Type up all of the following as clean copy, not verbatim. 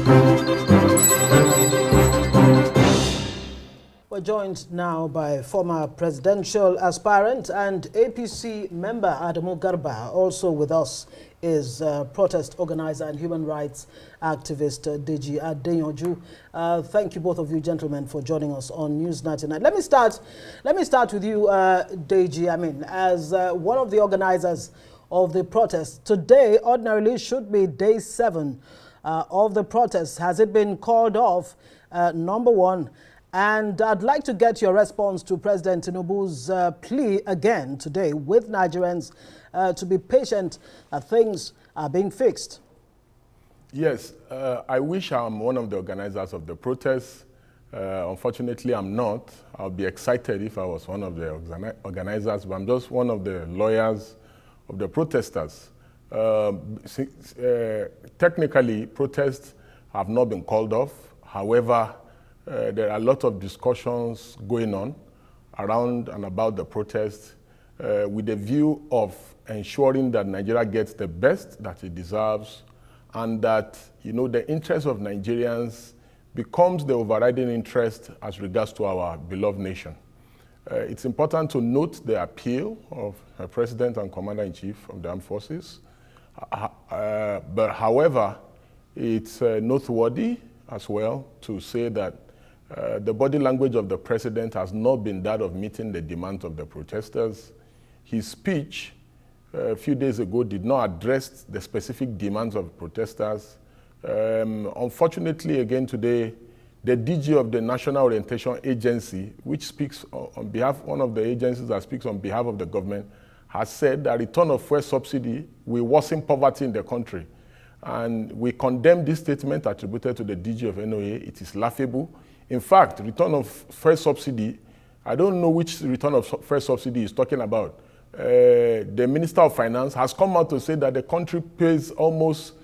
We're joined now by former presidential aspirant and APC member Adamu Garba. Also with us is protest organizer and human rights activist Adeyanju. Thank you, both of you gentlemen, for joining us on Newsnight tonight. Let me start with you, Deji. I mean, as one of the organizers of the protest, today ordinarily should be day 7 of the protest. Has it been called off? Number one. And I'd like to get your response to President Tinubu's plea again today with Nigerians to be patient that things are being fixed. Yes, I wish I'm one of the organizers of the protest. Unfortunately, I'm not. I'll be excited if I was one of the organizers, but I'm just one of the lawyers of the protesters. Technically, protests have not been called off. However, there are a lot of discussions going on around and about the protest with the view of ensuring that Nigeria gets the best that it deserves and that, you know, the interest of Nigerians becomes the overriding interest as regards to our beloved nation. It's important to note the appeal of the President and Commander-in-Chief of the Armed Forces. But however, it's noteworthy as well to say that the body language of the President has not been that of meeting the demands of the protesters. His speech a few days ago did not address the specific demands of protesters. Unfortunately, again today, the DG of the National Orientation Agency, which speaks on behalf, one of the agencies that speaks on behalf of the government, has said that return of fuel subsidy will worsen poverty in the country. And we condemn this statement attributed to the DG of NOA. It is laughable. In fact, return of fuel subsidy, I don't know which return of fuel subsidy is talking about. The Minister of Finance has come out to say that the country pays almost,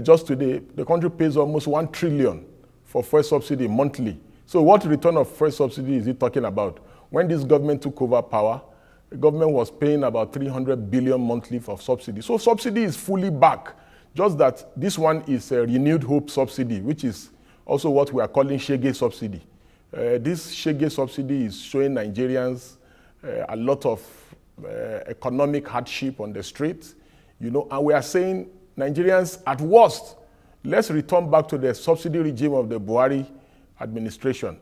just today, the country pays almost 1 trillion for fuel subsidy monthly. So what return of fuel subsidy is he talking about? When this government took over power, the government was paying about 300 billion monthly for subsidy. So subsidy is fully back. Just that this one is a renewed hope subsidy, which is also what we are calling Shege subsidy. This Shege subsidy is showing Nigerians a lot of economic hardship on the streets, you know, and we are saying Nigerians at worst, let's return back to the subsidy regime of the Buhari administration,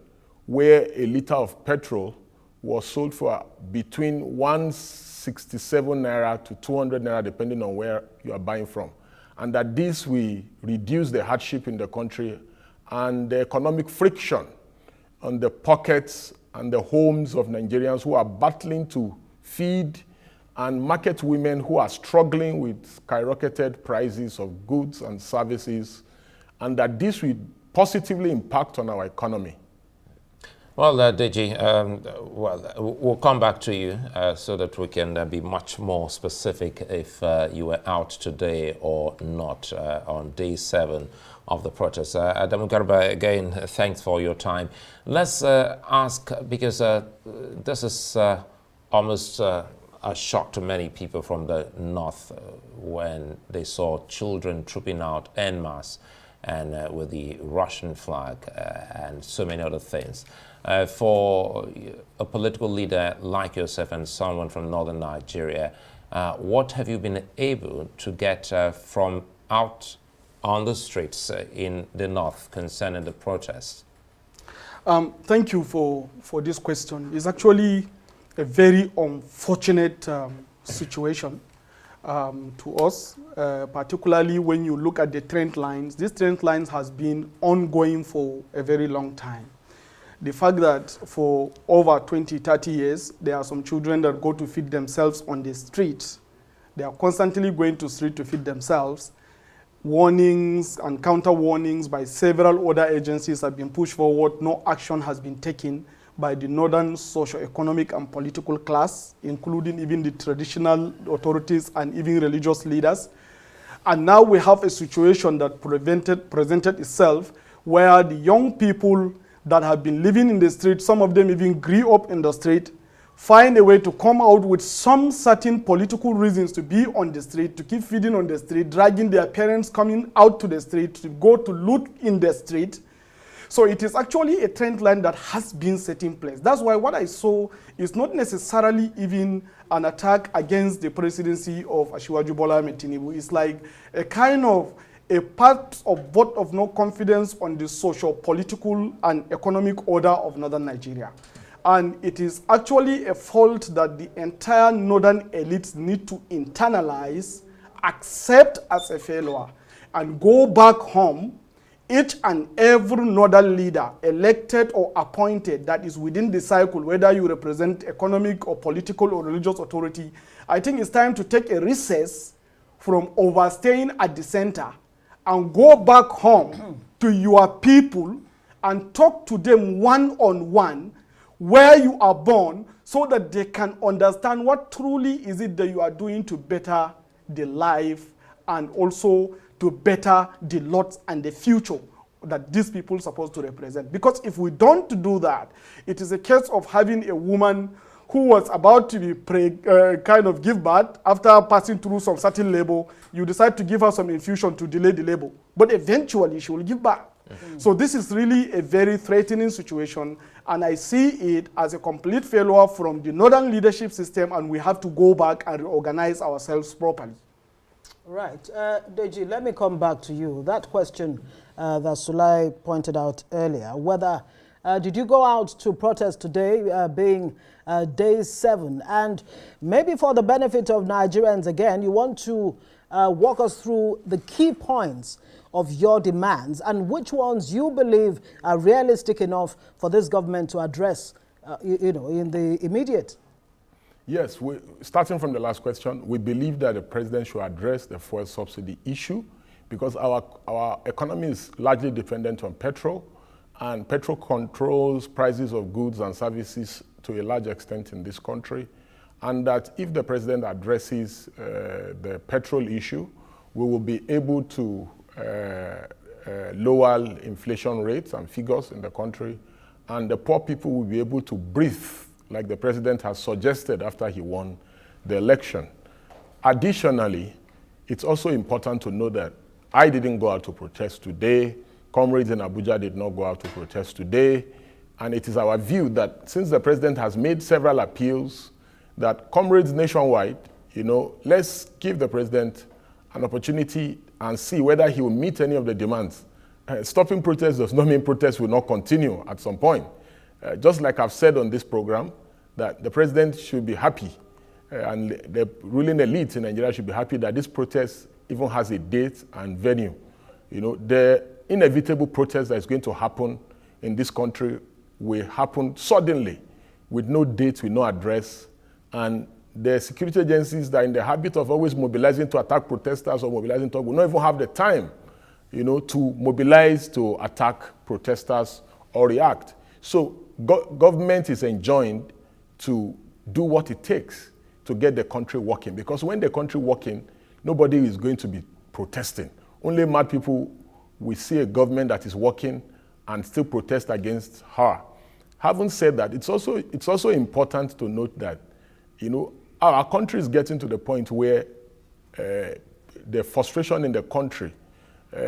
where a liter of petrol was sold for between 167 naira to 200 naira, depending on where you are buying from. And that this will reduce the hardship in the country and the economic friction on the pockets and the homes of Nigerians who are battling to feed and market women who are struggling with skyrocketed prices of goods and services, and that this will positively impact on our economy. Well, Deji, we'll come back to you so that we can be much more specific if you were out today or not on day 7 of the protest. Adamu Garba, again, thanks for your time. Let's ask, because this is almost a shock to many people from the north when they saw children trooping out en masse and with the Russian flag and so many other things. For a political leader like yourself and someone from northern Nigeria, what have you been able to get from out on the streets in the north concerning the protests? Thank you for this question. It's actually a very unfortunate situation to us, particularly when you look at the trend lines. These trend lines has been ongoing for a very long time. The fact that for over 20, 30 years, there are some children that go to feed themselves on the street. They are constantly going to the street to feed themselves. Warnings and counter warnings by several other agencies have been pushed forward. No action has been taken by the northern socio-economic and political class, including even the traditional authorities and even religious leaders. And now we have a situation that presented itself where the young people that have been living in the street, some of them even grew up in the street, find a way to come out with some certain political reasons to be on the street, to keep feeding on the street, dragging their parents coming out to the street, to go to loot in the street. So it is actually a trend line that has been set in place. That's why what I saw is not necessarily even an attack against the presidency of Asiwaju Bola Ahmed Tinubu. It's like a kind of a part of vote of no confidence on the social, political, and economic order of northern Nigeria. And it is actually a fault that the entire northern elites need to internalize, accept as a failure, and go back home. Each and every northern leader, elected or appointed, that is within the cycle, whether you represent economic or political or religious authority, I think it's time to take a recess from overstaying at the center and go back home to your people and talk to them one-on-one where you are born, so that they can understand what truly is it that you are doing to better the life and also to better the lot and the future that these people are supposed to represent. Because if we don't do that, it is a case of having a woman who was about to be kind of give birth. After passing through some certain labor, you decide to give her some infusion to delay the labor. But eventually she will give birth. So this is really a very threatening situation, and I see it as a complete failure from the northern leadership system, and we have to go back and reorganize ourselves properly. Right. Deji, let me come back to you. That question that Sulai pointed out earlier, whether did you go out to protest today, being day 7? And maybe for the benefit of Nigerians, again, you want to walk us through the key points of your demands and which ones you believe are realistic enough for this government to address, in the immediate. Yes, starting from the last question, we believe that the president should address the fuel subsidy issue, because our economy is largely dependent on petrol, and petrol controls prices of goods and services to a large extent in this country, and that if the president addresses the petrol issue, we will be able to lower inflation rates and figures in the country, and the poor people will be able to breathe like the president has suggested after he won the election. Additionally, it's also important to know that I didn't go out to protest today. Comrades in Abuja did not go out to protest today. And it is our view that since the president has made several appeals, that comrades nationwide, let's give the president an opportunity and see whether he will meet any of the demands. Stopping protests does not mean protests will not continue at some point. Just like I've said on this program, that the president should be happy, and the ruling elite in Nigeria should be happy that this protest even has a date and venue. The inevitable protest that is going to happen in this country will happen suddenly, with no date, with no address, and the security agencies that are in the habit of always mobilizing to attack protesters or mobilizing to will not even have the time, to mobilize to attack protesters or react. So government is enjoined to do what it takes to get the country working, because when the country working, nobody is going to be protesting. Only mad people will see a government that is working and still protest against her. Having said that, it's also important to note that, our country is getting to the point where the frustration in the country,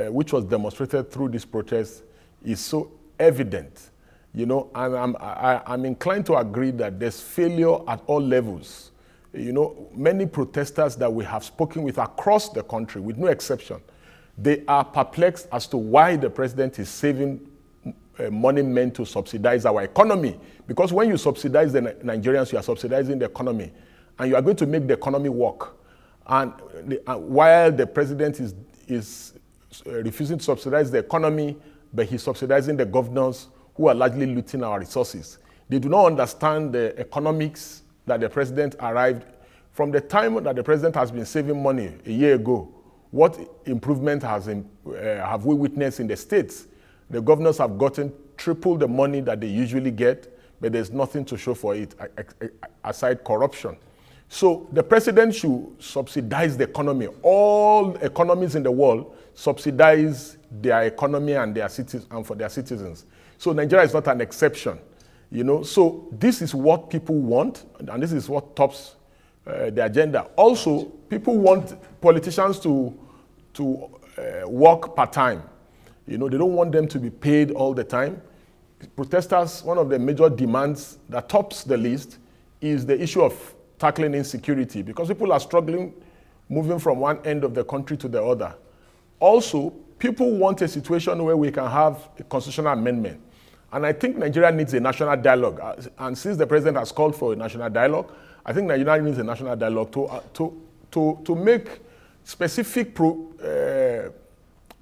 which was demonstrated through this protest, is so evident. And I'm inclined to agree that there's failure at all levels. Many protesters that we have spoken with across the country, with no exception, they are perplexed as to why the president is saving money meant to subsidize our economy. Because when you subsidize the Nigerians, you are subsidizing the economy, and you are going to make the economy work. And while the president is refusing to subsidize the economy, but he's subsidizing the governors who are largely looting our resources. They do not understand the economics that the president arrived. From the time that the president has been saving money a year ago, what improvement have we witnessed in the states? The governors have gotten triple the money that they usually get, but there's nothing to show for it aside corruption. So the president should subsidize the economy. All economies in the world subsidize their economy and for their citizens. So Nigeria is not an exception. You know, so this is what people want, and this is what tops the agenda. Also, people want politicians to work part-time. You know, they don't want them to be paid all the time. Protesters, one of the major demands that tops the list is the issue of tackling insecurity, because people are struggling moving from one end of the country to the other. Also, people want a situation where we can have a constitutional amendment. And I think Nigeria needs a national dialogue. And since the president has called for a national dialogue, I think Nigeria needs a national dialogue to make specific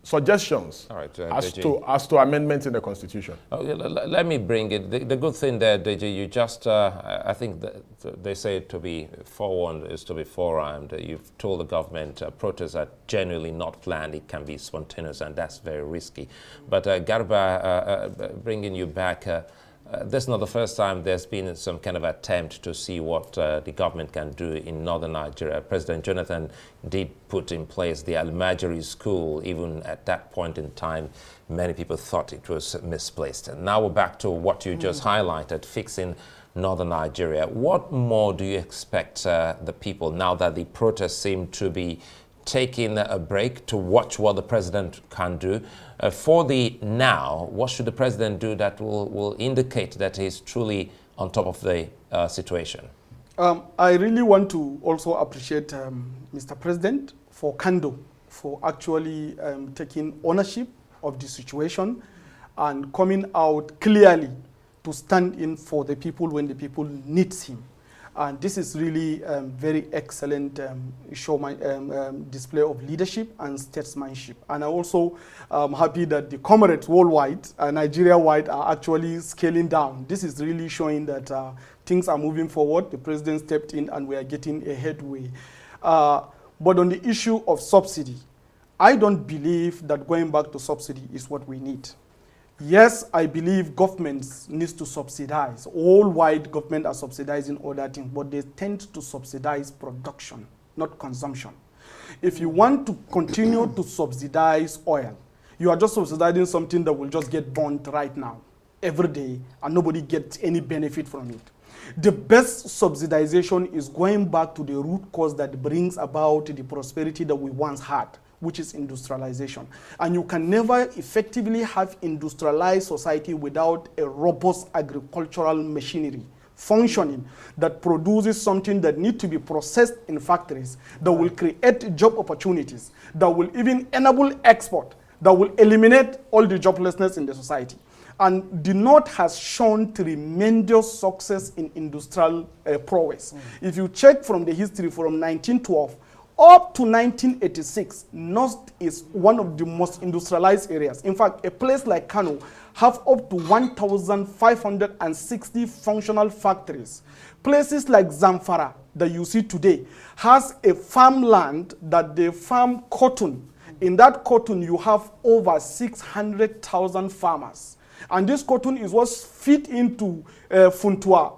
suggestions as to amendments in the Constitution. Let me bring it. The good thing there, Deji, you just, I think they say to be forewarned is to be forearmed. You've told the government protests are genuinely not planned. It can be spontaneous, and that's very risky. But Garba, bringing you back, this is not the first time there's been some kind of attempt to see what the government can do in northern Nigeria. President Jonathan did put in place the Almajiri school. Even at that point in time, many people thought it was misplaced. And now we're back to what you just highlighted, fixing northern Nigeria. What more do you expect the people, now that the protests seem to be taking a break, to watch what the president can do? For the now, what should the president do that will indicate that he's truly on top of the situation? I really want to also appreciate Mr. President for candor, for actually taking ownership of the situation and coming out clearly to stand in for the people when the people need him. And this is really very excellent display of leadership and statesmanship. And I'm also happy that the comrades worldwide, Nigeria-wide, are actually scaling down. This is really showing that things are moving forward. The president stepped in and we are getting a headway. But on the issue of subsidy, I don't believe that going back to subsidy is what we need. Yes, I believe governments need to subsidize. All white government are subsidizing other things, but they tend to subsidize production, not consumption. If you want to continue to subsidize oil, you are just subsidizing something that will just get burnt right now, every day, and nobody gets any benefit from it. The best subsidization is going back to the root cause that brings about the prosperity that we once had, which is industrialization. And you can never effectively have industrialized society without a robust agricultural machinery functioning that produces something that needs to be processed in factories, that will create job opportunities, that will even enable export, that will eliminate all the joblessness in the society. And the North has shown tremendous success in industrial prowess. If you check from the history from 1912, up to 1986, North is one of the most industrialized areas. In fact, a place like Kano have up to 1,560 functional factories. Places like Zamfara that you see today has a farmland that they farm cotton. In that cotton, you have over 600,000 farmers. And this cotton is what's fit into Funtua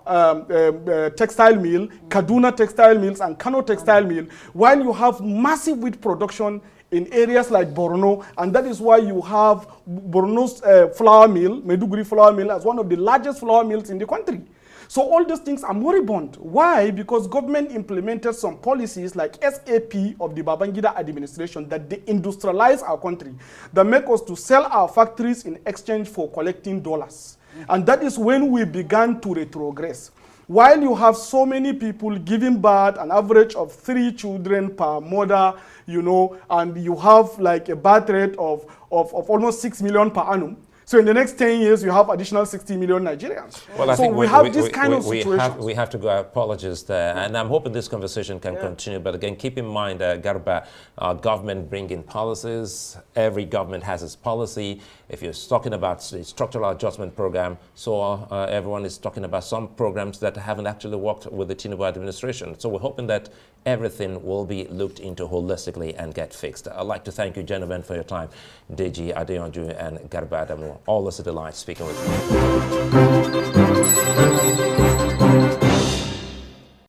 textile mill, Kaduna textile mills, and Kano textile mill, while you have massive wheat production in areas like Borno, and that is why you have Borno's flour mill, Maiduguri flour mill, as one of the largest flour mills in the country. So all these things are moribund. Why? Because government implemented some policies like SAP of the Babangida administration that they industrialize our country, that make us to sell our factories in exchange for collecting dollars. And that is when we began to retrogress. While you have so many people giving birth, an average of 3 children per mother, you know, and you have like a birth rate of almost 6 million per annum. So in the next 10 years, you have additional 60 million Nigerians. Well, I so think we have this kind of situation. We have to go. Apologies there. And I'm hoping this conversation can continue. But again, keep in mind, Garba, government bringing policies. Every government has its policy. If you're talking about the structural adjustment program, so everyone is talking about some programs that haven't actually worked with the Tinubu administration. So we're hoping that everything will be looked into holistically and get fixed. I'd like to thank you, gentlemen, for your time. Deji, Adeyanju, and Garba Adamu. All this is a delight speaking with you.